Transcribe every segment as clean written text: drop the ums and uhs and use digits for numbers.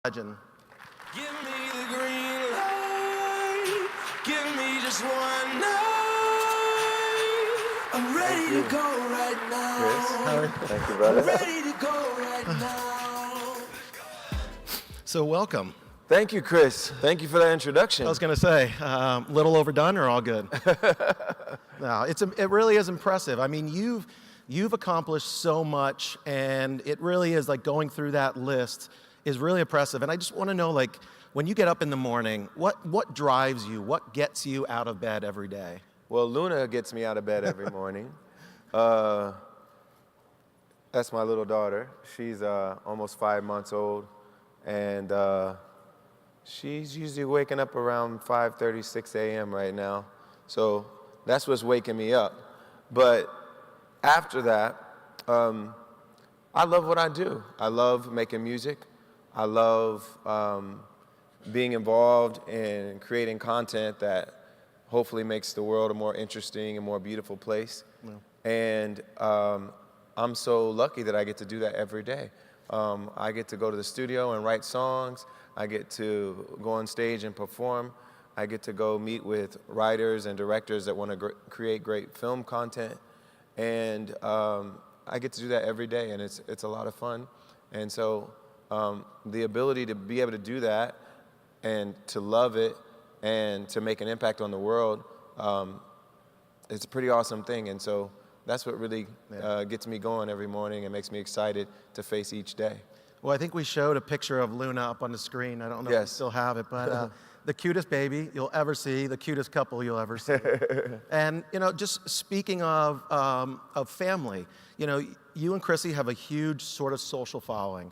Legend. Give me the green light. Give me just one night. I'm ready to go right now. Chris, thank you, brother. I'm ready to go right now. So welcome. Thank you, Chris. Thank you for that introduction. I was going to say, little overdone or all good? No, it really is impressive. I mean, you've accomplished so much, and it really is like going through that list is really impressive. And I just want to know, like, when you get up in the morning, what drives you? What gets you out of bed every day? Well, Luna gets me out of bed every morning. That's my little daughter. She's almost 5 months old, and she's usually waking up around 5:30, 6 a.m. right now. So that's what's waking me up. But after that, I love what I do. I love making music. I love being involved in creating content that hopefully makes the world a more interesting and more beautiful place. Yeah. And I'm so lucky that I get to do that every day. I get to go to the studio and write songs. I get to go on stage and perform. I get to go meet with writers and directors that want to create great film content. And I get to do that every day, and it's a lot of fun. And so the ability to be able to do that and to love it and to make an impact on the world, it's a pretty awesome thing. And so that's what really gets me going every morning and makes me excited to face each day. Well, I think we showed a picture of Luna up on the screen. I don't know if you still have it, but the cutest baby you'll ever see, the cutest couple you'll ever see. And, you know, just speaking of family, you know, you and Chrissy have a huge sort of social following.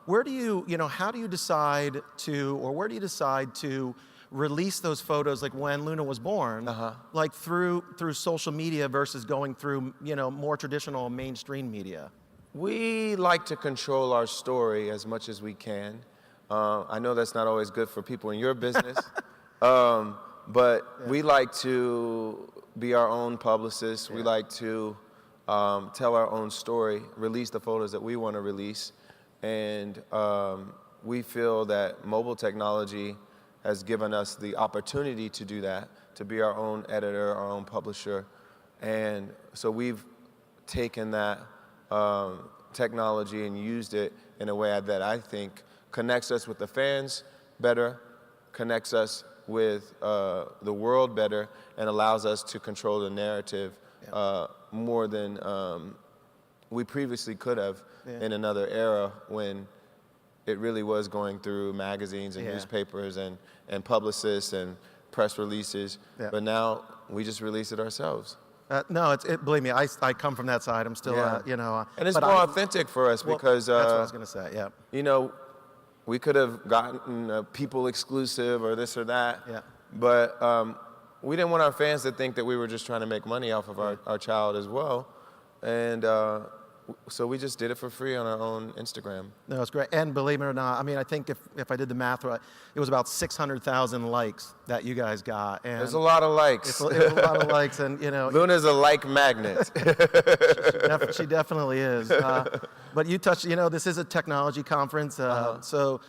Where do you know, how do you decide to, or where do you decide to release those photos, like when Luna was born, like through social media versus going through, you know, more traditional mainstream media? We like to control our story as much as we can. I know that's not always good for people in your business, but we like to be our own publicists. We like to tell our own story, release the photos that we want to release. And we feel that mobile technology has given us the opportunity to do that, to be our own editor, our own publisher. And so we've taken that technology and used it in a way that I think connects us with the fans better, connects us with the world better, and allows us to control the narrative more than we previously could have in another era when it really was going through magazines and newspapers and publicists and press releases. But now we just release it ourselves. No, believe me, I come from that side. I'm still, you know. And it's more authentic for us because that's what I was going to say. You know, we could have gotten a People exclusive or this or that, but we didn't want our fans to think that we were just trying to make money off of our child as well. And so we just did it for free on our own Instagram. No, it's great. And believe it or not, I mean, I think if I did the math right, it was about 600,000 likes that you guys got. And there's a lot of likes. It's a lot of likes, and you know. Luna's a like magnet. She definitely is. But you touched, you know, this is a technology conference, so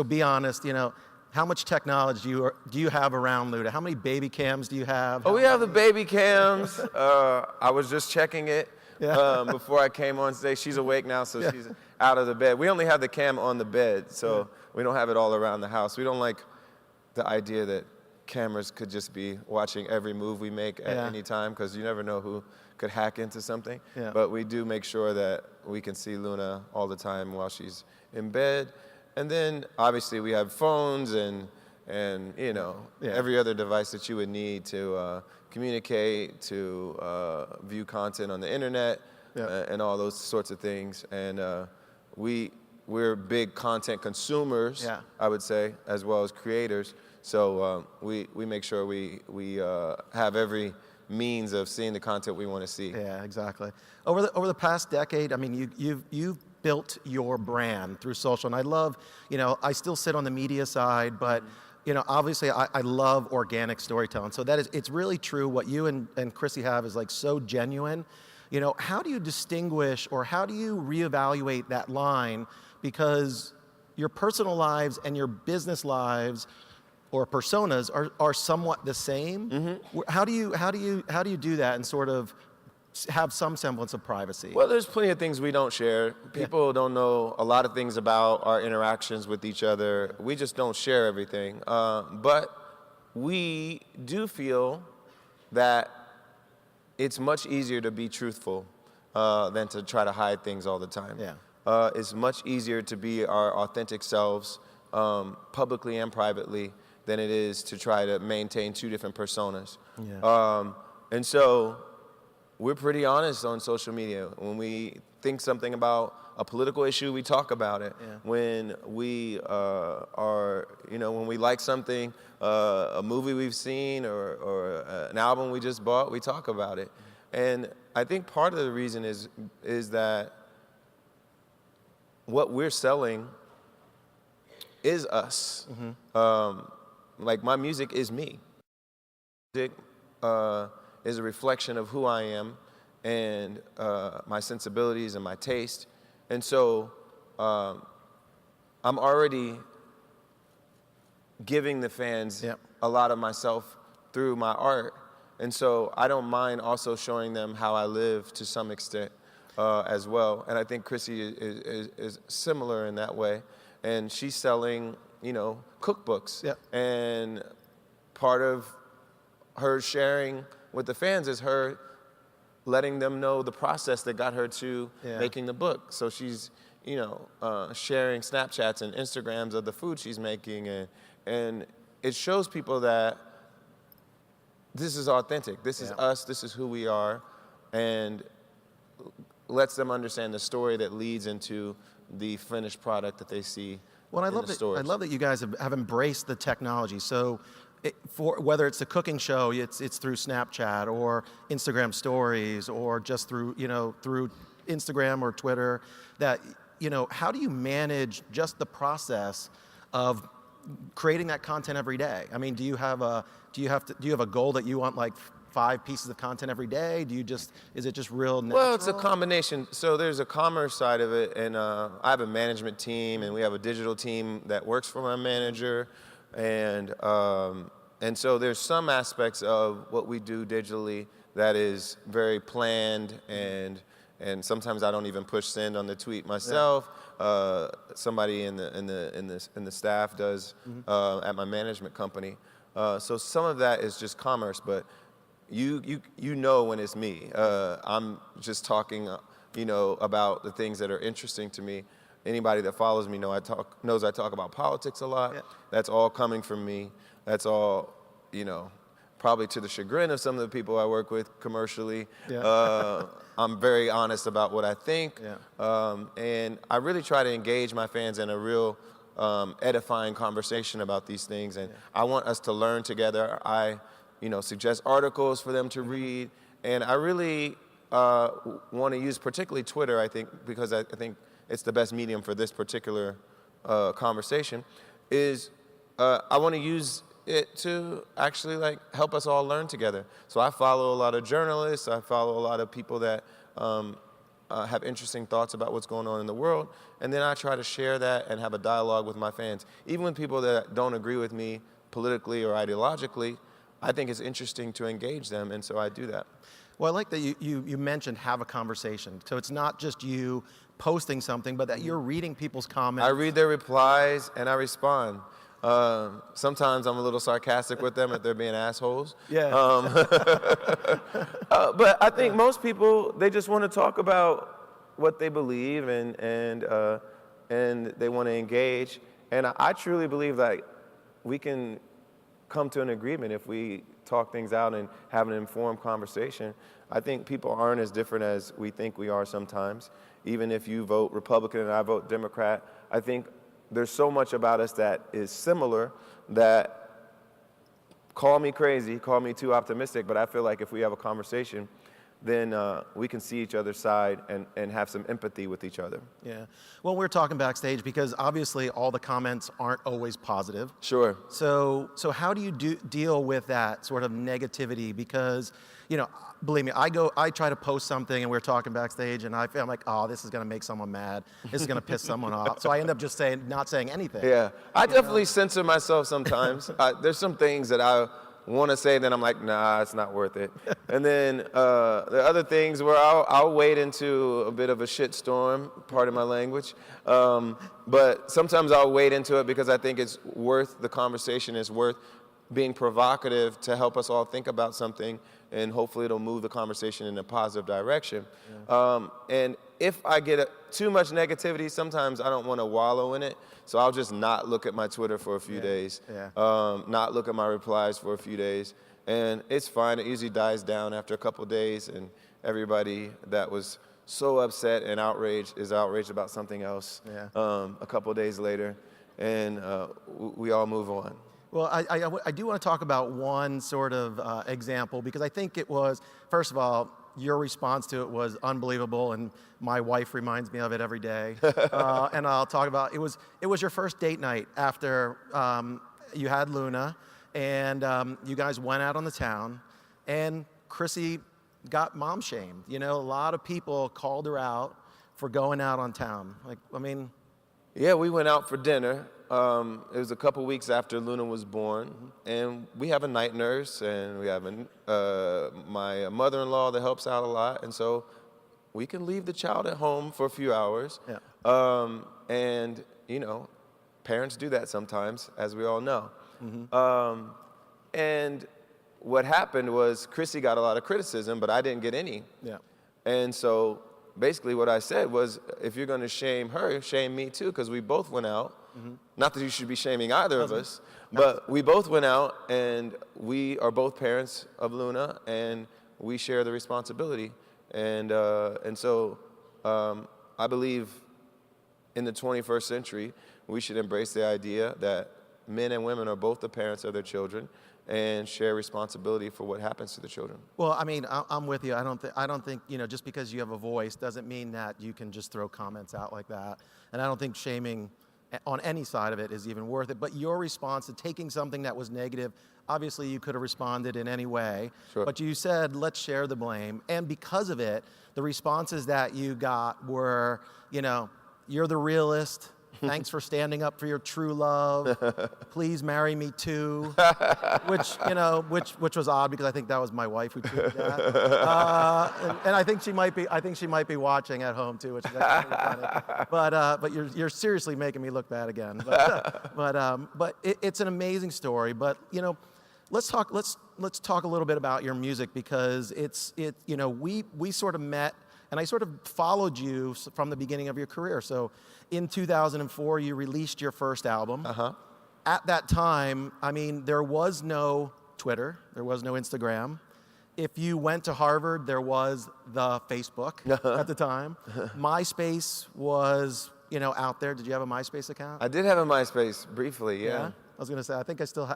be honest, you know. How much technology do you have around Luna? How many baby cams do you have? Oh, we have the baby cams. I was just checking it. Before I came on stage. She's awake now, so she's out of the bed. We only have the cam on the bed, so we don't have it all around the house. We don't like the idea that cameras could just be watching every move we make at any time, because you never know who could hack into something. But we do make sure that we can see Luna all the time while she's in bed. And then, obviously, we have phones and you know, every other device that you would need to communicate, to view content on the internet, and all those sorts of things. And we're big content consumers, I would say, as well as creators. So we make sure we have every means of seeing the content we want to see. Yeah, exactly. Over the past decade, I mean, you've built your brand through social, and I love, you know, I still sit on the media side, but you know, obviously I love organic storytelling. So it's really true. What you and Chrissy have is like so genuine. You know, how do you distinguish, or how do you reevaluate that line? Because your personal lives and your business lives or personas are somewhat the same. How do you do that and sort of have some semblance of privacy? Well, there's plenty of things we don't share. People don't know a lot of things about our interactions with each other. We just don't share everything. But we do feel that it's much easier to be truthful than to try to hide things all the time. It's much easier to be our authentic selves publicly and privately than it is to try to maintain two different personas. And so we're pretty honest on social media. When we think something about a political issue, we talk about it. When we when we like something, a movie we've seen or an album we just bought, we talk about it. And I think part of the reason is that what we're selling is us. Like my music is me. Music is a reflection of who I am and my sensibilities and my taste. And so I'm already giving the fans a lot of myself through my art. And so I don't mind also showing them how I live to some extent as well. And I think Chrissy is similar in that way. And she's selling, cookbooks. And part of her sharing with the fans is her letting them know the process that got her to making the book. So she's, sharing Snapchats and Instagrams of the food she's making, and it shows people that this is authentic. This is us. This is who we are, and lets them understand the story that leads into the finished product that they see. Well, I love that you guys have embraced the technology. So, for whether it's a cooking show, it's through Snapchat or Instagram stories or just through through Instagram or Twitter. That how do you manage just the process of creating that content every day? I mean, do you have a goal that you want like 5 pieces of content every day? Is it just real natural? Well, it's a combination. So there's a commerce side of it, and I have a management team, and we have a digital team that works for my manager, and so there's some aspects of what we do digitally that is very planned, and sometimes I don't even push send on the tweet myself. Somebody in the staff does at my management company. So some of that is just commerce, but you know when it's me. I'm just talking, about the things that are interesting to me. Anybody that follows me knows I talk about politics a lot. That's all coming from me. That's all, probably to the chagrin of some of the people I work with commercially. I'm very honest about what I think. And I really try to engage my fans in a real edifying conversation about these things. And I want us to learn together. I suggest articles for them to read. And I really want to use particularly Twitter, I think, because I think it's the best medium for this particular conversation, I want to use it to actually help us all learn together. So I follow a lot of journalists. I follow a lot of people that have interesting thoughts about what's going on in the world. And then I try to share that and have a dialogue with my fans. Even with people that don't agree with me politically or ideologically, I think it's interesting to engage them, and so I do that. Well, I like that you mentioned have a conversation. So it's not just you posting something, but that you're reading people's comments. I read their replies and I respond. Sometimes I'm a little sarcastic with them if they're being assholes. But I think most people, they just want to talk about what they believe and they want to engage. And I truly believe that we can come to an agreement if we talk things out and have an informed conversation. I think people aren't as different as we think we are sometimes. Even if you vote Republican and I vote Democrat, I think there's so much about us that is similar that, call me crazy, call me too optimistic, but I feel like if we have a conversation, then we can see each other's side and have some empathy with each other. Yeah. Well, we're talking backstage because obviously all the comments aren't always positive. Sure. So how do you deal with that sort of negativity? Because, you know, believe me, I try to post something and we're talking backstage and I'm like, oh, this is going to make someone mad. This is going to piss someone off. So I end up just not saying anything. Yeah. I definitely censor myself sometimes. There's some things that I want to say, then I'm like, nah, it's not worth it. And then there are other things where I'll wade into a bit of a shitstorm, pardon my language. But sometimes I'll wade into it because I think the conversation is worth being provocative to help us all think about something, and hopefully it'll move the conversation in a positive direction. Yeah. And if I get too much negativity, sometimes I don't want to wallow in it, so I'll just not look at my Twitter for a few days, not look at my replies for a few days, and it's fine. It usually dies down after a couple days, and everybody that was so upset and outraged is outraged about something else a couple days later, and we all move on. Well, I do want to talk about one sort of example, because I think it was, first of all, your response to it was unbelievable, and my wife reminds me of it every day. And I'll talk about, it was your first date night after you had Luna, and you guys went out on the town, and Chrissy got mom shamed. You know, a lot of people called her out for going out on town. Like, I mean... Yeah, we went out for dinner. It was a couple weeks after Luna was born, and we have a night nurse, and we have my mother-in-law that helps out a lot, and so we can leave the child at home for a few hours. Yeah. And, you know, parents do that sometimes, as we all know. Mm-hmm. And what happened was Chrissy got a lot of criticism, but I didn't get any. Yeah. And so basically what I said was, if you're going to shame her, shame me too, because we both went out. Mm-hmm. Not that you should be shaming either of us, but we both went out, and we are both parents of Luna, and we share the responsibility. And so I believe in the 21st century, we should embrace the idea that men and women are both the parents of their children and share responsibility for what happens to the children. Well, I mean, I'm with you. I don't think, you know, just because you have a voice doesn't mean that you can just throw comments out like that. And I don't think shaming on any side of it is even worth it. But your response to taking something that was negative, obviously you could have responded in any way. Sure. But you said, let's share the blame. And because of it, the responses that you got were, you know, you're the realist. Thanks for standing up for your true love. Please marry me too. Which, you know, which was odd, because I think that was my wife who tweeted that. And I think she might be watching at home too, which is actually funny. But you're seriously making me look bad again. But it's an amazing story. But, you know, let's talk a little bit about your music, because you know, we sort of met, and I sort of followed you from the beginning of your career. So in 2004, you released your first album. Uh-huh. At that time, I mean, there was no Twitter, there was no Instagram. If you went to Harvard, there was the Facebook at the time. MySpace was, you know, out there. Did you have a MySpace account? I did have a MySpace briefly, yeah. I was gonna say, I think you still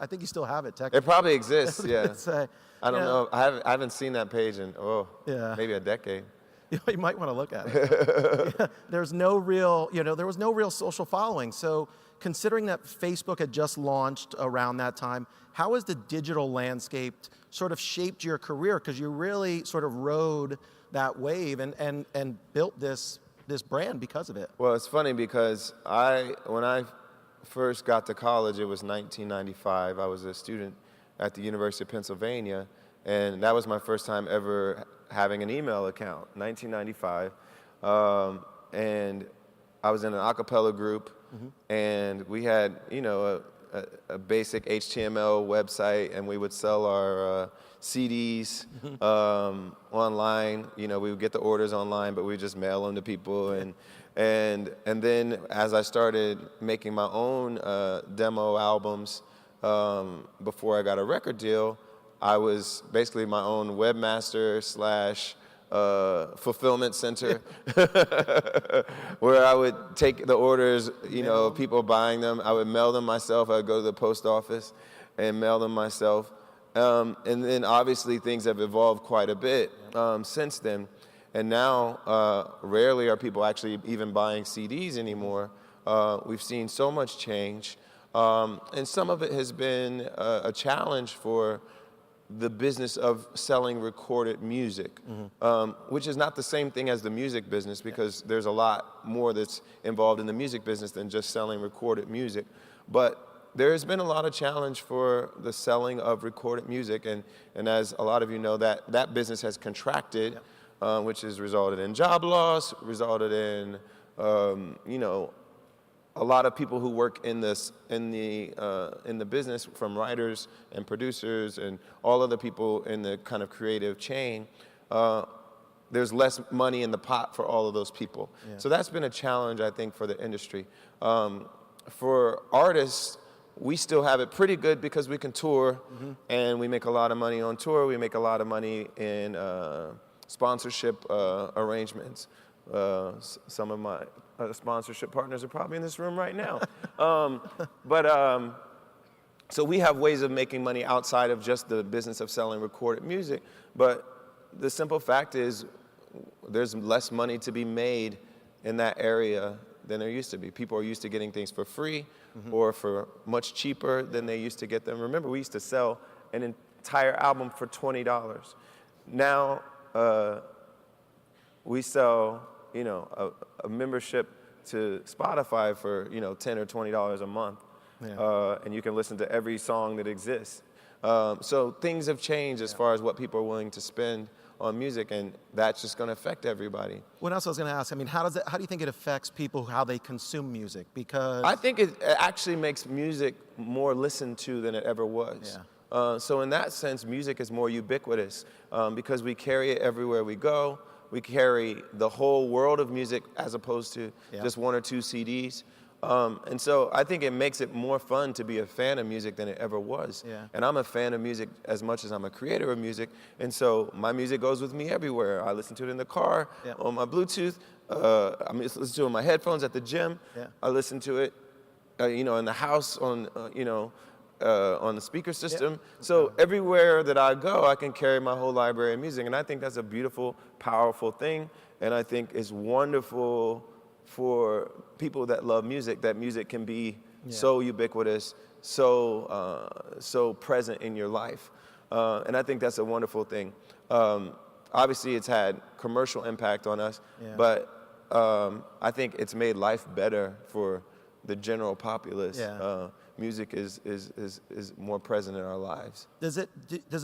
have it technically. It probably exists, yeah. I don't know. I haven't seen that page in maybe a decade. You might want to look at it. Yeah, there was no real social following. So considering that Facebook had just launched around that time, how has the digital landscape sort of shaped your career? Because you really sort of rode that wave and built this brand because of it. Well, it's funny because when I first got to college, it was 1995. I was a student at the University of Pennsylvania, and that was my first time ever having an email account, 1995. And I was in an a cappella group, and we had, you know, a basic HTML website, and we would sell our CDs online. You know, we would get the orders online, but we would just mail them to people. And then as I started making my own demo albums before I got a record deal, I was basically my own webmaster / fulfillment center, where I would take the orders, you know, people buying them. I would mail them myself. I would go to the post office and mail them myself. And then obviously things have evolved quite a bit since then. And now rarely are people actually even buying CDs anymore. We've seen so much change. And some of it has been a challenge for the business of selling recorded music, which is not the same thing as the music business, because there's a lot more that's involved in the music business than just selling recorded music. But there has been a lot of challenge for the selling of recorded music, and as a lot of you know, that business has contracted, which has resulted in job loss, resulted in a lot of people who work in the business, from writers and producers and all other people in the kind of creative chain. There's less money in the pot for all of those people. Yeah. So that's been a challenge, I think, for the industry. For artists, we still have it pretty good because we can tour, and we make a lot of money on tour. We make a lot of money in sponsorship arrangements. Some of my sponsorship partners are probably in this room right now. So we have ways of making money outside of just the business of selling recorded music. But the simple fact is there's less money to be made in that area than there used to be. People are used to getting things for free or for much cheaper than they used to get them. Remember, we used to sell an entire album for $20. Now we sell, a membership to Spotify for, $10 or $20 a month. Yeah. And you can listen to every song that exists. So things have changed as far as what people are willing to spend on music, and that's just going to affect everybody. What else I was going to ask, how do you think it affects people, how they consume music? Because I think it actually makes music more listened to than it ever was. Yeah. So in that sense, music is more ubiquitous because we carry it everywhere we go. We carry the whole world of music as opposed to just one or two CDs. And so I think it makes it more fun to be a fan of music than it ever was. Yeah. And I'm a fan of music as much as I'm a creator of music. And so my music goes with me everywhere. I listen to it in the car, on my Bluetooth. I listen to it on my headphones at the gym. Yeah. I listen to it, in the house on the speaker system. Yep. So everywhere that I go, I can carry my whole library of music. And I think that's a beautiful, powerful thing. And I think it's wonderful for people that love music, that music can be so ubiquitous, so present in your life. And I think that's a wonderful thing. Obviously, it's had commercial impact on us, but I think it's made life better for the general populace. Yeah. Music is more present in our lives. Does it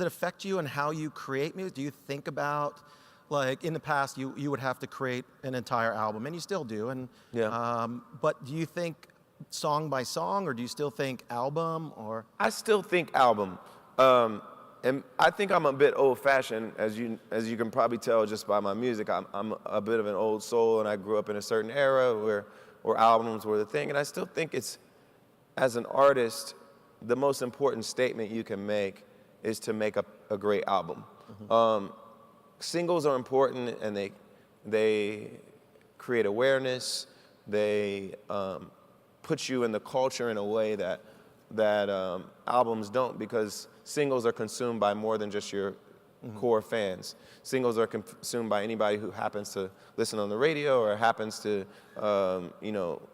affect you and how you create music? Do you think about, like in the past, you would have to create an entire album, and you still do. And but do you think song by song, or do you still think album? Or I still think album, and I think I'm a bit old-fashioned, as you can probably tell just by my music. I'm a bit of an old soul, and I grew up in a certain era where albums were the thing. And I still think it's, as an artist, the most important statement you can make is to make a great album. Singles are important, and they create awareness. They put you in the culture in a way that albums don't, because singles are consumed by more than just your core fans. Singles are consumed by anybody who happens to listen on the radio or happens to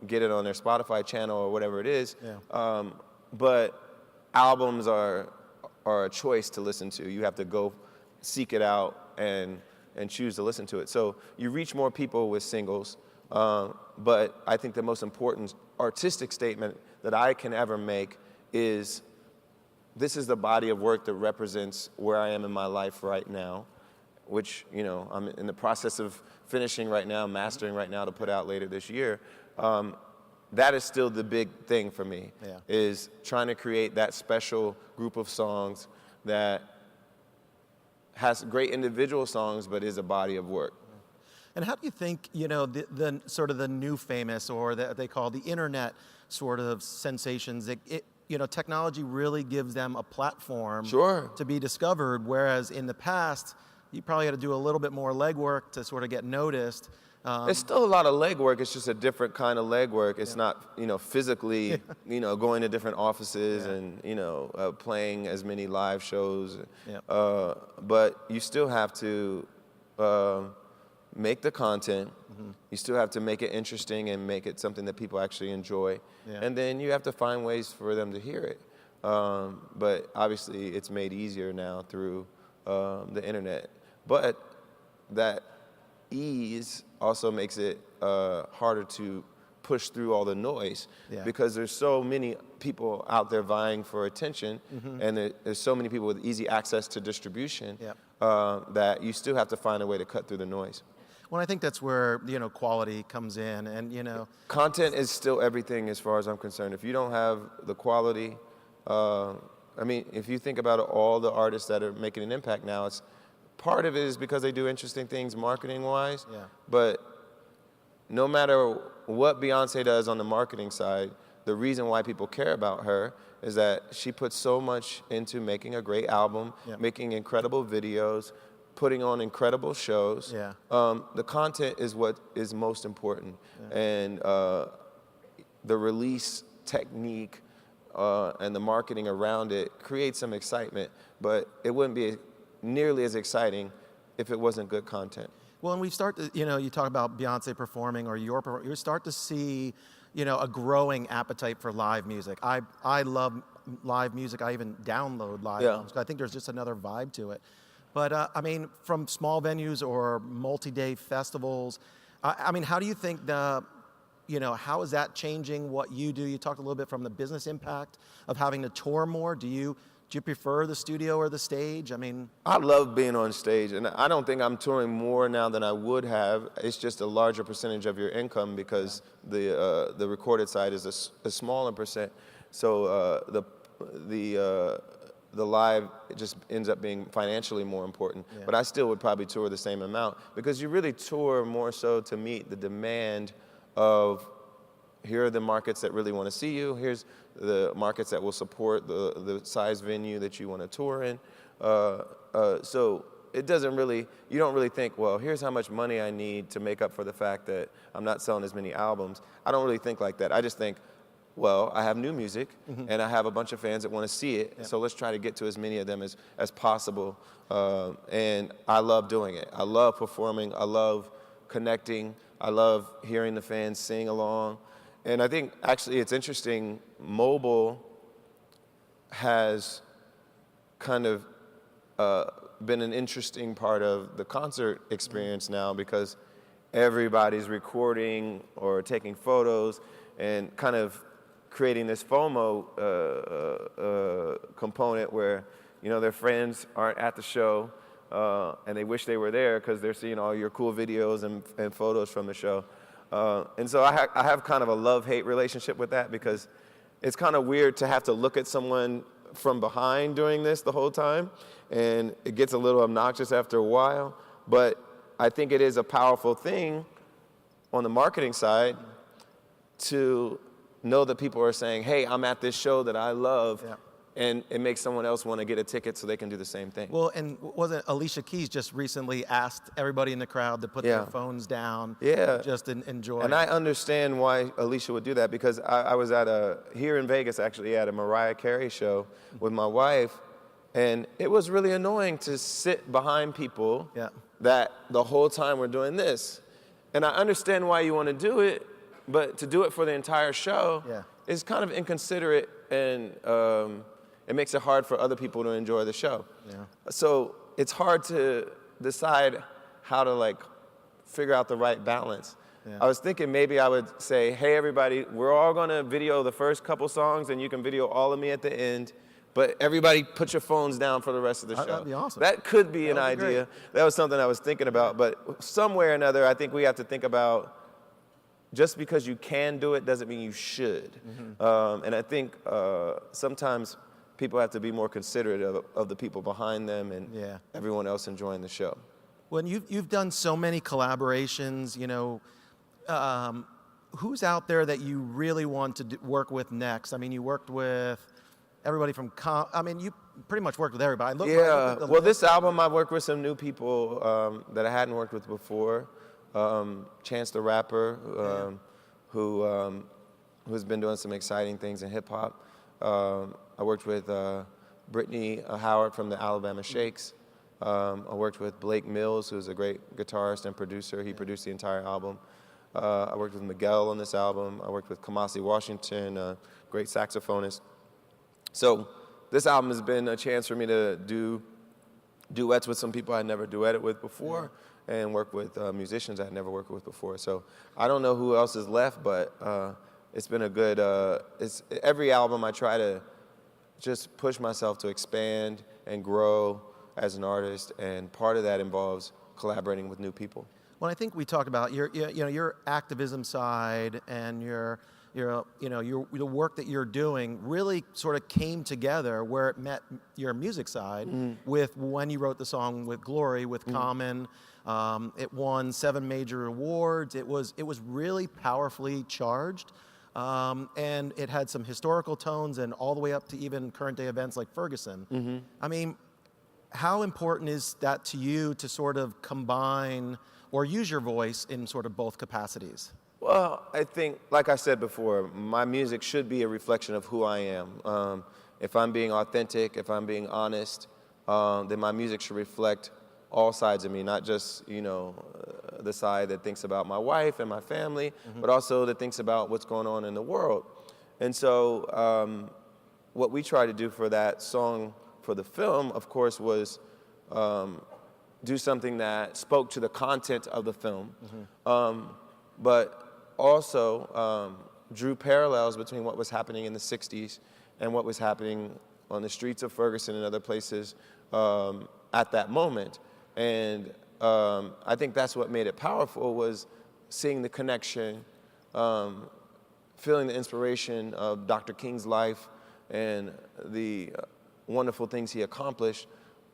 get it on their Spotify channel or whatever it is. Yeah. But albums are a choice to listen to. You have to go seek it out and choose to listen to it. So you reach more people with singles, but I think the most important artistic statement that I can ever make is, this is the body of work that represents where I am in my life right now, which, I'm in the process of finishing right now, mastering right now to put out later this year. That is still the big thing for me, is trying to create that special group of songs that has great individual songs, but is a body of work. And how do you think, the sort of the new famous, or they call the internet sort of sensations, technology really gives them a platform to be discovered, whereas in the past, you probably had to do a little bit more legwork to sort of get noticed. It's still a lot of legwork. It's just a different kind of legwork. It's not, physically, going to different offices and, playing as many live shows. But you still have to make the content. You still have to make it interesting and make it something that people actually enjoy. And then you have to find ways for them to hear it. But obviously, it's made easier now through the internet. But that ease also makes it harder to push through all the noise because there's so many people out there vying for attention, and there's so many people with easy access to distribution that you still have to find a way to cut through the noise. Well, I think that's where, quality comes in, and, Content is still everything as far as I'm concerned. If you don't have the quality, if you think about all the artists that are making an impact now, it's part of it is because they do interesting things marketing-wise, but no matter what Beyonce does on the marketing side, the reason why people care about her is that she puts so much into making a great album, making incredible videos, putting on incredible shows. The content is what is most important, and the release technique and the marketing around it creates some excitement, but it wouldn't be nearly as exciting if it wasn't good content. Well, and we start to, you talk about Beyonce performing or you start to see, a growing appetite for live music. I love live music. I even download live albums. I think there's just another vibe to it. But, from small venues or multi-day festivals, how do you think how is that changing what you do? You talked a little bit from the business impact of having to tour more. Do you prefer the studio or the stage? I love being on stage, and I don't think I'm touring more now than I would have. It's just a larger percentage of your income because the recorded side is a smaller percent. So the live just ends up being financially more important. But I still would probably tour the same amount because you really tour more so to meet the demand of here are the markets that really want to see you. Here's the markets that will support the size venue that you want to tour in. So it doesn't really, you don't really think, well, here's how much money I need to make up for the fact that I'm not selling as many albums. I don't really think like that. I just think, well, I have new music and I have a bunch of fans that want to see it. So let's try to get to as many of them as possible. And I love doing it. I love performing. I love connecting. I love hearing the fans sing along. And I think actually it's interesting, mobile has kind of been an interesting part of the concert experience now because everybody's recording or taking photos and kind of creating this FOMO component where, their friends aren't at the show and they wish they were there because they're seeing all your cool videos and photos from the show. And so I have kind of a love-hate relationship with that because it's kind of weird to have to look at someone from behind doing this the whole time, and it gets a little obnoxious after a while, but I think it is a powerful thing on the marketing side to know that people are saying, hey, I'm at this show that I love, and it makes someone else want to get a ticket so they can do the same thing. Well, and wasn't Alicia Keys just recently asked everybody in the crowd to put their phones down, just enjoy? And I understand why Alicia would do that because I was here in Vegas actually at a Mariah Carey show with my wife, and it was really annoying to sit behind people that the whole time we're doing this. And I understand why you want to do it, but to do it for the entire show is kind of inconsiderate, and it makes it hard for other people to enjoy the show. So it's hard to decide how to figure out the right balance. I was thinking maybe I would say, hey everybody, we're all gonna video the first couple songs and you can video all of me at the end, but everybody put your phones down for the rest of the show. That'd be awesome. That could be an idea. Great. That was something I was thinking about, but somewhere or another, I think we have to think about just because you can do it doesn't mean you should. And I think sometimes people have to be more considerate of the people behind them and everyone else enjoying the show. When you've done so many collaborations, who's out there that you really want to work with next? You worked with everybody from, you pretty much worked with everybody. Well, this album I've worked with some new people that I hadn't worked with before. Chance the Rapper, who's been doing some exciting things in hip hop. I worked with Brittany Howard from the Alabama Shakes. I worked with Blake Mills, who's a great guitarist and producer. He produced the entire album. I worked with Miguel on this album. I worked with Kamasi Washington, a great saxophonist. So this album has been a chance for me to do duets with some people I never duetted with before, and work with musicians I had never worked with before. So I don't know who else is left, but it's been a good, every album I try to just push myself to expand and grow as an artist, and part of that involves collaborating with new people. Well, I think we talked about your activism side and the work that you're doing really sort of came together where it met your music side with when you wrote the song with Glory, with Common. It won 7 major awards. It was really powerfully charged. And it had some historical tones and all the way up to even current day events like Ferguson. I mean, how important is that to you to sort of combine or use your voice in sort of both capacities? Well, I think, like I said before, my music should be a reflection of who I am. If I'm being authentic, if I'm being honest, then my music should reflect all sides of me, not just, the side that thinks about my wife and my family, but also that thinks about what's going on in the world. And so what we tried to do for that song for the film, of course, was do something that spoke to the content of the film, but also drew parallels between what was happening in the 60s and what was happening on the streets of Ferguson and other places at that moment. And I think that's what made it powerful, was seeing the connection, feeling the inspiration of Dr. King's life and the wonderful things he accomplished,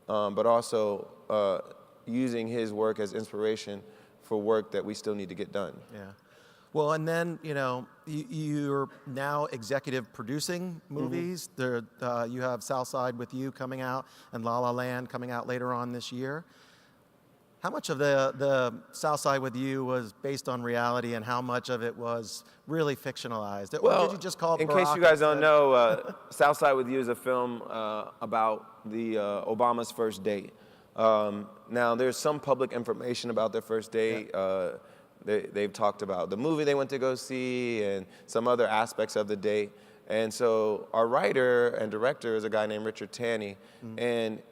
but also using his work as inspiration for work that we still need to get done. Yeah. Well, and then, you're now executive producing movies. You have Southside with You coming out and La La Land coming out later on this year. How much of the Southside with You was based on reality, and how much of it was really fictionalized? Well, or did you just call it in Barack case you guys instead? don't know, Southside with You is a film about the Obama's first date. Now, there's some public information about their first date. They've talked about the movie they went to go see and some other aspects of the date. And so our writer and director is a guy named Richard Taney, and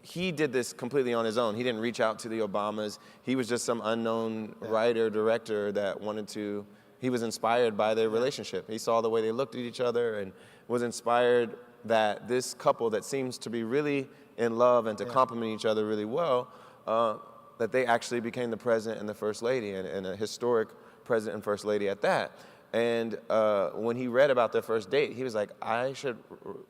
he did this completely on his own. He didn't reach out to the Obamas. He was just some unknown writer, director that he was inspired by their relationship. He saw the way they looked at each other and was inspired that this couple that seems to be really in love and to complement each other really well, that they actually became the president and the first lady, and a historic president and first lady at that. And when he read about their first date, he was like, I should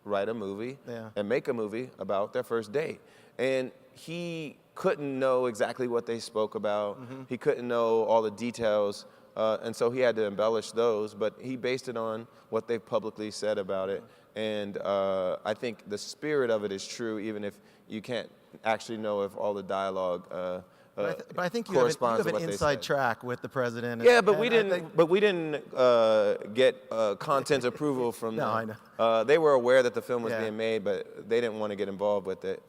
write a movie and make a movie about their first date. And he couldn't know exactly what they spoke about. He couldn't know all the details. And so he had to embellish those, but he based it on what they've publicly said about it. And I think the spirit of it is true, even if you can't actually know if all the dialogue But I think you have an inside track with the president. Yeah, but we didn't get content approval from them. I know. They were aware that the film was being made, but they didn't want to get involved with it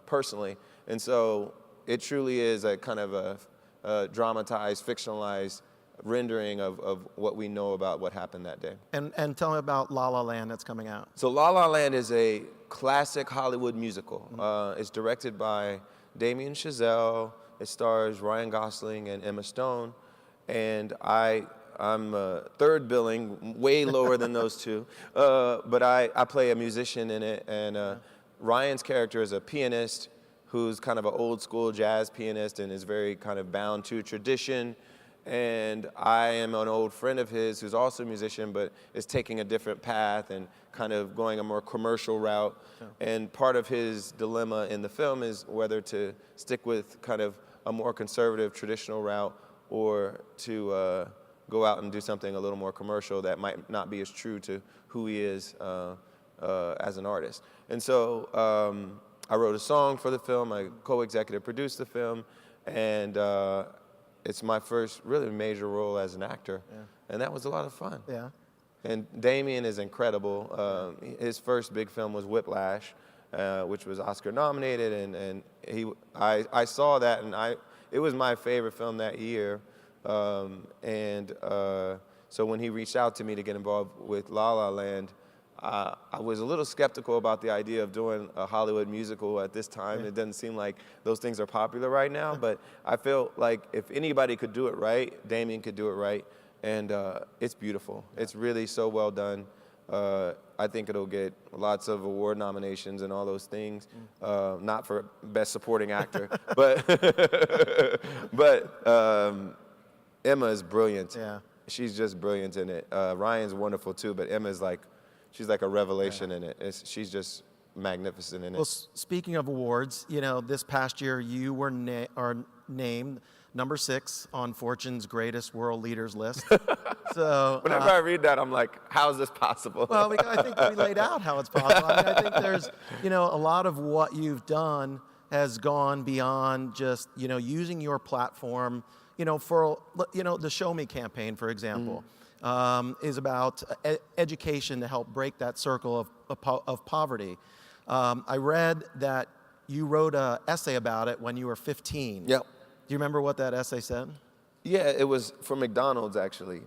personally. And so it truly is a kind of a dramatized, fictionalized rendering of what we know about what happened that day. And tell me about La La Land that's coming out. So La La Land is a classic Hollywood musical. It's directed by Damien Chazelle. It stars Ryan Gosling and Emma Stone. And I'm third billing, way lower than those two. But I play a musician in it. And Ryan's character is a pianist who's kind of an old school jazz pianist and is very kind of bound to tradition. And I am an old friend of his who's also a musician, but is taking a different path and kind of going a more commercial route. And part of his dilemma in the film is whether to stick with kind of a more conservative, traditional route, or to go out and do something a little more commercial that might not be as true to who he is as an artist. And so I wrote a song for the film. I co-executive produced the film, and it's my first really major role as an actor, and that was a lot of fun. Yeah. And Damien is incredible. His first big film was Whiplash, which was Oscar nominated, and I saw that, and it was my favorite film that year. So when he reached out to me to get involved with La La Land, I was a little skeptical about the idea of doing a Hollywood musical at this time. It doesn't seem like those things are popular right now, but I feel like if anybody could do it right, Damien could do it right, and it's beautiful. It's really so well done. I think it'll get lots of award nominations and all those things. Not for Best Supporting Actor, but Emma is brilliant. Yeah. She's just brilliant in it. Ryan's wonderful too, but Emma's she's like a revelation in it. She's just magnificent in it. Well, speaking of awards, this past year you were named number 6 on Fortune's Greatest World Leaders list. So whenever I read that, I'm like, how is this possible? Well, I think we laid out how it's possible. I think there's, a lot of what you've done has gone beyond just, using your platform, for, the Show Me campaign, for example, is about education to help break that circle of poverty. I read that you wrote an essay about it when you were 15. Yep. Do you remember what that essay said? Yeah, it was for McDonald's, actually.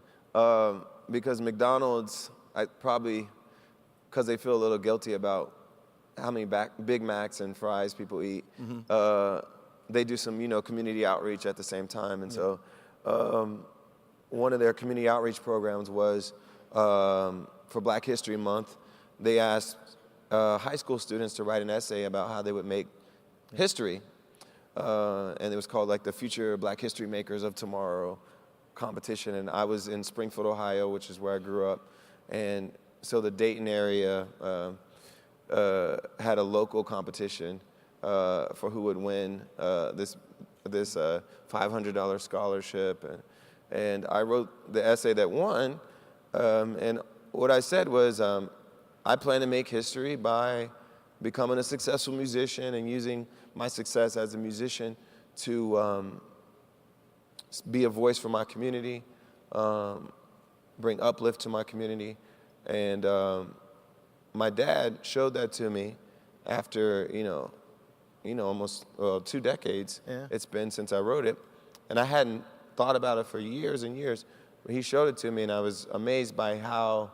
Because McDonald's, because they feel a little guilty about how many Big Macs and fries people eat, they do some, community outreach at the same time. And so one of their community outreach programs was for Black History Month. They asked high school students to write an essay about how they would make history. And it was called the Future Black History Makers of Tomorrow competition. And I was in Springfield, Ohio, which is where I grew up. And so the Dayton area had a local competition for who would win this $500 scholarship. And I wrote the essay that won. And what I said was, I plan to make history by becoming a successful musician and using my success as a musician to be a voice for my community, bring uplift to my community. And my dad showed that to me after, almost 2 decades it's been since I wrote it. And I hadn't thought about it for years and years. But he showed it to me, and I was amazed by how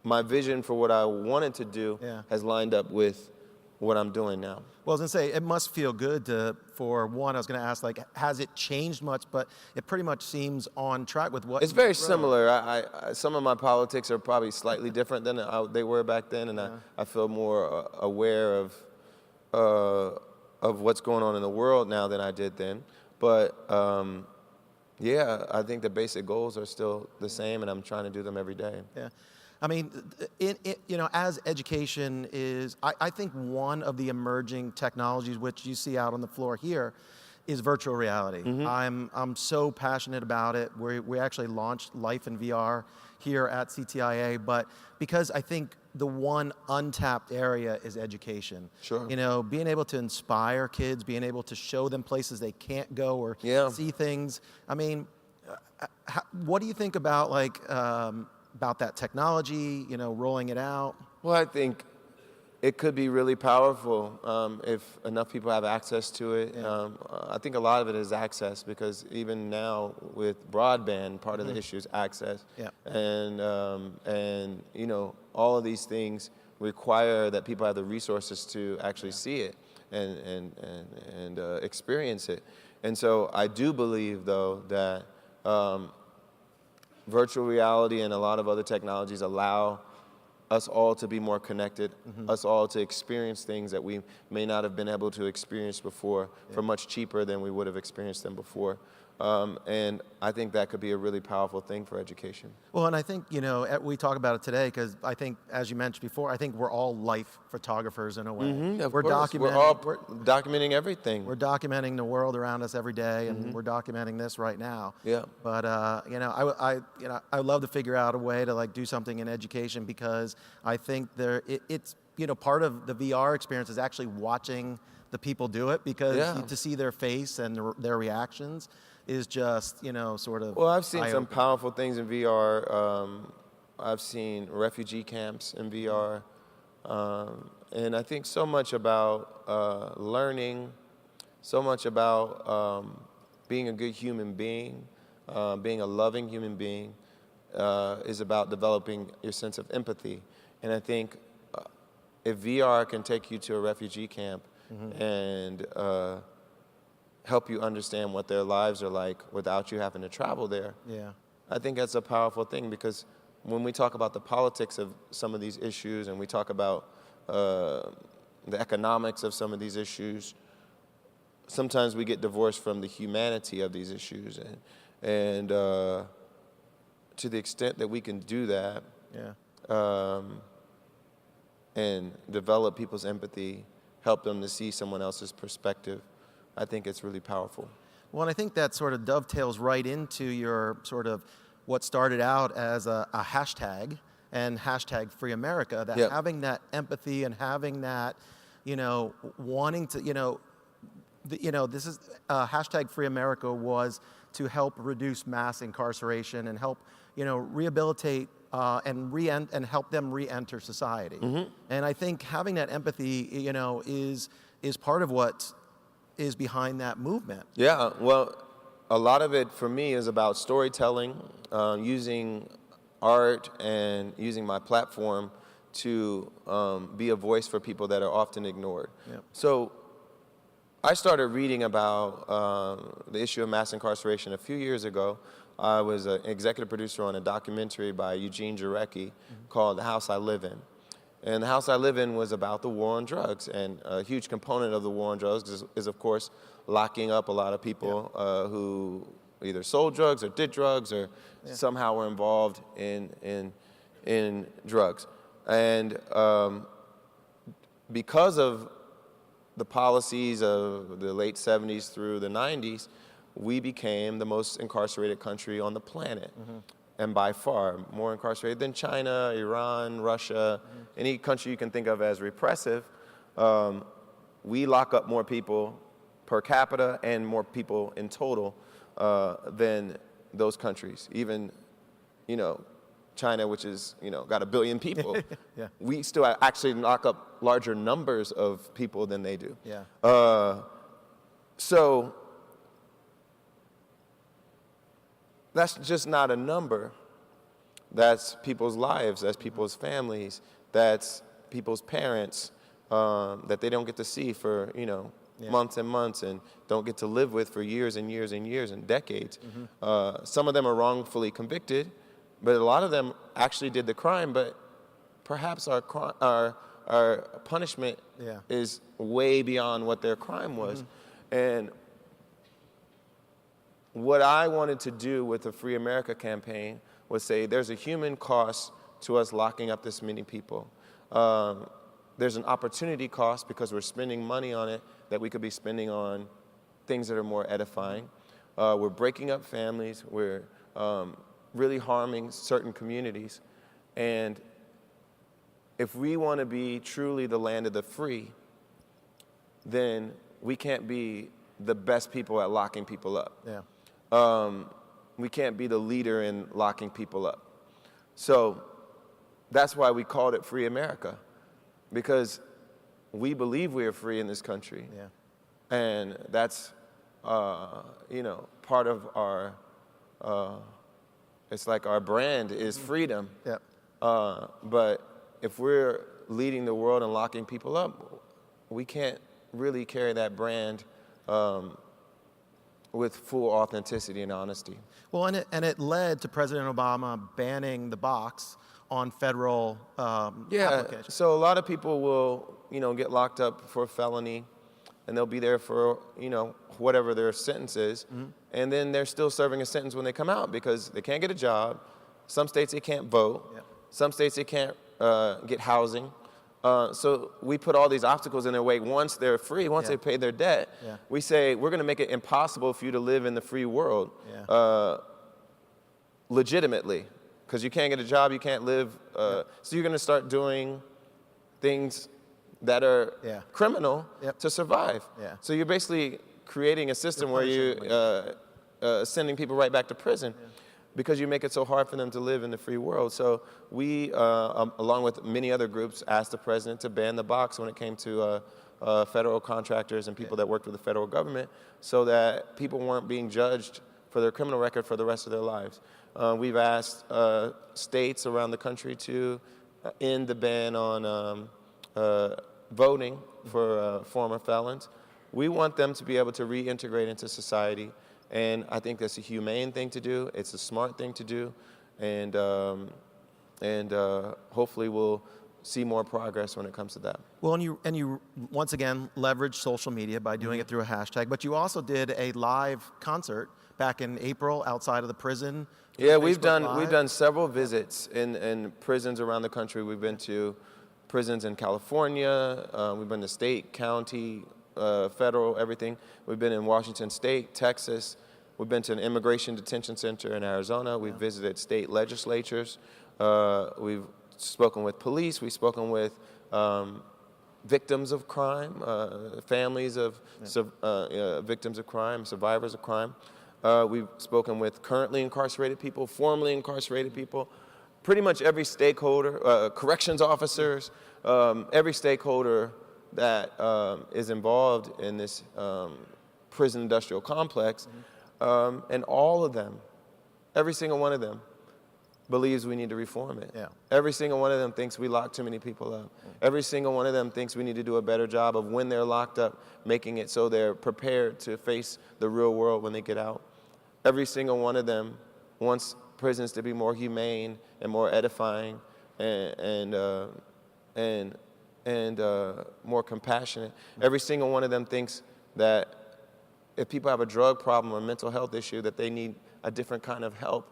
my vision for what I wanted to do has lined up with what I'm doing now. Well, I was going to say, it must feel good for one, I was going to ask, has it changed much? But it pretty much seems on track with what It's very similar. Some of my politics are probably slightly different than they were back then, and I feel more aware of what's going on in the world now than I did then. But yeah, I think the basic goals are still the same, and I'm trying to do them every day. Yeah. I mean, as education is, I think one of the emerging technologies which you see out on the floor here is virtual reality. I'm so passionate about it. We actually launched Life in VR here at CTIA, but because I think the one untapped area is education. Sure. Being able to inspire kids, being able to show them places they can't go or see things. I mean, what do you think about that technology, rolling it out? Well, I think it could be really powerful if enough people have access to it. I think a lot of it is access, because even now with broadband, part of the issue is access. And all of these things require that people have the resources to actually see it and experience it. And so I do believe, though, that virtual reality and a lot of other technologies allow us all to be more connected, us all to experience things that we may not have been able to experience before for much cheaper than we would have experienced them before. And I think that could be a really powerful thing for education. Well, and I think, we talk about it today because I think, as you mentioned before, I think we're all life photographers in a way. We're documenting everything. We're documenting the world around us every day, and we're documenting this right now. But, I would love to figure out a way to do something in education, because I think part of the VR experience is actually watching the people do it, because to see their face and their reactions is just, sort of. Well, I've seen some eye-opening. powerful things in VR. I've seen refugee camps in VR. And I think so much about learning, so much about being a good human being, being a loving human being, is about developing your sense of empathy. And I think if VR can take you to a refugee camp and help you understand what their lives are like without you having to travel there, I think that's a powerful thing, because when we talk about the politics of some of these issues and we talk about the economics of some of these issues, sometimes we get divorced from the humanity of these issues. And to the extent that we can do that, and develop people's empathy, help them to see someone else's perspective, I think it's really powerful. Well, and I think that sort of dovetails right into your sort of what started out as a hashtag and hashtag Free America, that having that empathy and having that, wanting to, this is hashtag Free America was to help reduce mass incarceration and help, rehabilitate and help them re-enter society. And I think having that empathy, is part of what is behind that movement. Yeah, well, a lot of it for me is about storytelling, using art and using my platform to be a voice for people that are often ignored. So I started reading about the issue of mass incarceration a few years ago. I was an executive producer on a documentary by Eugene Jarecki called The House I Live In. And The House I Live In was about the war on drugs. And a huge component of the war on drugs is of course, locking up a lot of people who either sold drugs or did drugs or somehow were involved in drugs. And because of the policies of the late 70s through the 90s, we became the most incarcerated country on the planet. And by far, more incarcerated than China, Iran, Russia, any country you can think of as repressive. We lock up more people per capita and more people in total than those countries. Even, China, which is, got 1 billion people, we still actually lock up larger numbers of people than they do. So that's just not a number. That's people's lives, that's people's families, that's people's parents that they don't get to see for, months and months and don't get to live with for years and years and years and decades. Some of them are wrongfully convicted, but a lot of them actually did the crime, but perhaps our punishment is way beyond what their crime was. And what I wanted to do with the Free America campaign was say there's a human cost to us locking up this many people. There's an opportunity cost because we're spending money on it that we could be spending on things that are more edifying. We're breaking up families. We're really harming certain communities. And if we want to be truly the land of the free, then we can't be the best people at locking people up. We can't be the leader in locking people up. So that's why we called it Free America, because we believe we are free in this country. And that's, part of our, it's like our brand is freedom. But if we're leading the world and locking people up, we can't really carry that brand with full authenticity and honesty. Well, and it led to President Obama banning the box on federal applications. So a lot of people will, get locked up for a felony, and they'll be there for, whatever their sentence is, and then they're still serving a sentence when they come out because they can't get a job. Some states they can't vote. Some states they can't get housing. So we put all these obstacles in their way. Once they're free, once they pay their debt, we say we're going to make it impossible for you to live in the free world legitimately, because you can't get a job, you can't live. So you're going to start doing things that are criminal Yep. to survive. Yeah. So you're basically creating a system where you sending people right back to prison because you make it so hard for them to live in the free world. So we, along with many other groups, asked the president to ban the box when it came to federal contractors and people that worked with the federal government so that people weren't being judged for their criminal record for the rest of their lives. We've asked states around the country to end the ban on voting for former felons. We want them to be able to reintegrate into society, and I think that's a humane thing to do. It's a smart thing to do, and hopefully we'll see more progress when it comes to that. Well, and you once again leveraged social media by doing it through a hashtag, but you also did a live concert back in April outside of the prison. Yeah, we've done several visits in prisons around the country. We've been to prisons in California. We've been to state, county, federal, everything. We've been in Washington State, Texas. We've been to an immigration detention center in Arizona. We've visited state legislatures. We've spoken with police. We've spoken with victims of crime, families of victims of crime, survivors of crime. We've spoken with currently incarcerated people, formerly incarcerated people, pretty much every stakeholder, corrections officers, every stakeholder that is involved in this prison industrial complex, and all of them, every single one of them, believes we need to reform it. Yeah. Every single one of them thinks we lock too many people up. Every single one of them thinks we need to do a better job of when they're locked up, making it so they're prepared to face the real world when they get out. Every single one of them wants prisons to be more humane and more edifying and more compassionate. Every single one of them thinks that if people have a drug problem or a mental health issue, that they need a different kind of help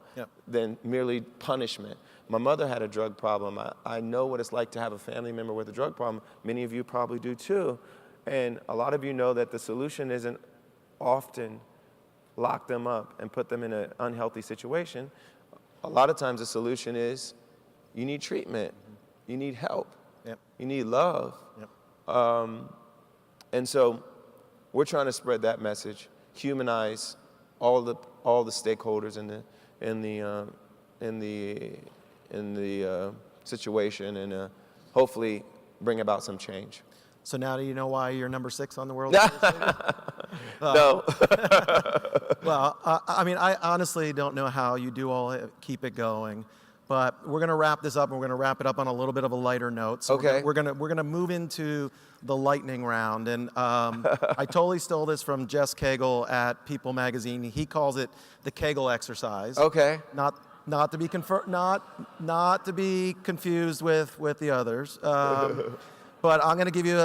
than merely punishment. My mother had a drug problem. I know what it's like to have a family member with a drug problem. Many of you probably do too. And a lot of you know that the solution isn't often lock them up and put them in an unhealthy situation. A lot of times the solution is you need treatment, you need help, you need love. And so we're trying to spread that message, humanize all the stakeholders in the situation, and hopefully bring about some change. So now do you know why you're number 6 on the world? No. Well, I mean, I honestly don't know how you do all it, keep it going, but we're going to wrap this up, and we're going to wrap it up on a little bit of a lighter note. So okay. We're going to move into the lightning round, and I totally stole this from Jess Cagle at People Magazine. He calls it the Cagle exercise. Okay. Not to be not to be confused with the others. But I'm going to give you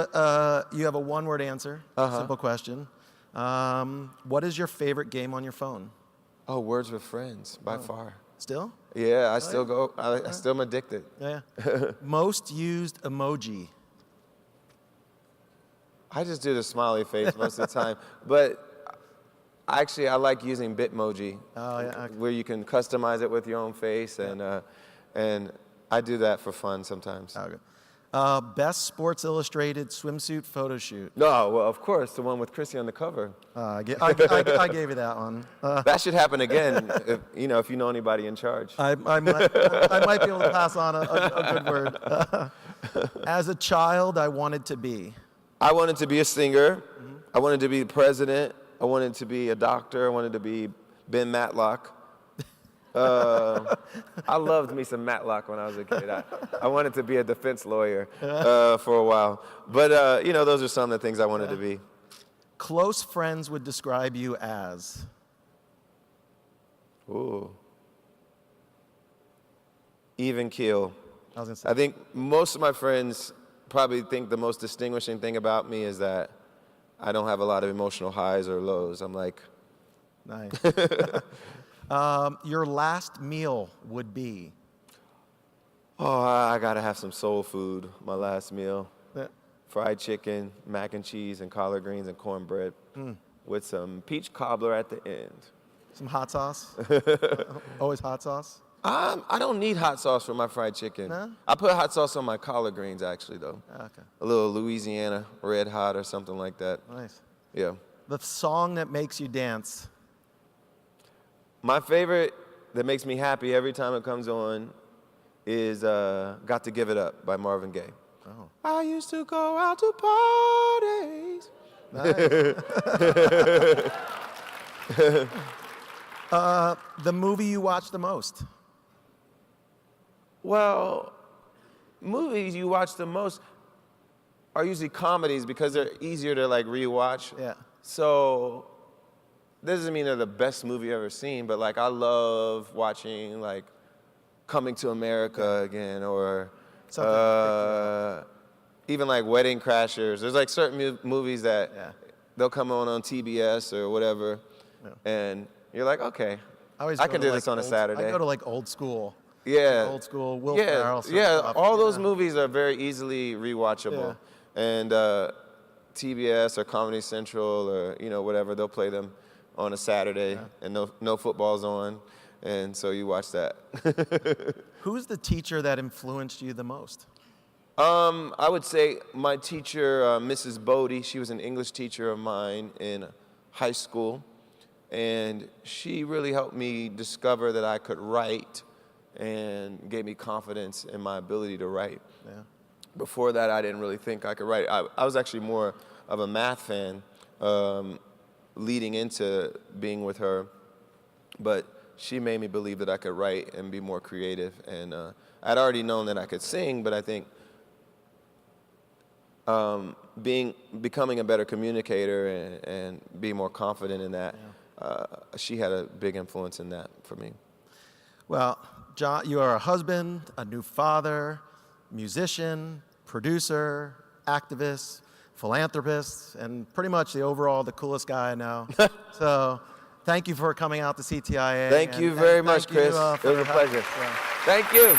you have a one-word answer, simple question. What is your favorite game on your phone? Oh, Words with Friends, by far. Still? Yeah, I still go, I still am addicted. Yeah. Most used emoji? I just do the smiley face most of the time. But actually, I like using Bitmoji, where you can customize it with your own face, and I do that for fun sometimes. Okay. Best Sports Illustrated swimsuit photo shoot? No, well, of course, the one with Chrissy on the cover. I gave you that one. That should happen again, if you know anybody in charge. I might be able to pass on a good word. As a child, I wanted to be? I wanted to be a singer. I wanted to be the president. I wanted to be a doctor. I wanted to be Ben Matlock. I loved me some Matlock when I was a kid. I wanted to be a defense lawyer for a while. But, those are some of the things I wanted to be. Close friends would describe you as? Ooh. Even keel. I was gonna say. I think most of my friends probably think the most distinguishing thing about me is that I don't have a lot of emotional highs or lows. I'm like... Nice. Your last meal would be? Oh, I gotta have some soul food, my last meal. Yeah. Fried chicken, mac and cheese, and collard greens and cornbread with some peach cobbler at the end. Some hot sauce? Always hot sauce? I don't need hot sauce for my fried chicken. No? I put hot sauce on my collard greens, actually, though. Okay. A little Louisiana Red Hot or something like that. Nice. Yeah. The song that makes you dance. My favorite that makes me happy every time it comes on is Got to Give It Up by Marvin Gaye. Oh. I used to go out to parties. The movie you watch the most. Well, movies you watch the most are usually comedies because they're easier to like rewatch. Yeah. So this doesn't mean they're the best movie I've ever seen, but like I love watching like Coming to America again, or even like Wedding Crashers. There's like certain movies that they'll come on TBS or whatever, and you're like, okay, I can do this on a Saturday. I go to like old school. Yeah. Old school, Will Ferrell Yeah, stuff. all those movies are very easily rewatchable. Yeah. And TBS or Comedy Central or, you know, whatever, they'll play them on a Saturday and no football's on. And so you watch that. Who's the teacher that influenced you the most? I would say my teacher, Mrs. Bodie, she was an English teacher of mine in high school. And she really helped me discover that I could write and gave me confidence in my ability to write. Yeah. Before that, I didn't really think I could write. I was actually more of a math fan leading into being with her, but she made me believe that I could write and be more creative. And I'd already known that I could sing, but I think becoming a better communicator and be more confident in that, she had a big influence in that for me. Well, John, you are a husband, a new father, musician, producer, activist, philanthropist, and pretty much the coolest guy I know. So thank you for coming out to CTIA. Thank you very much, Chris. You, it was a pleasure. Thank you.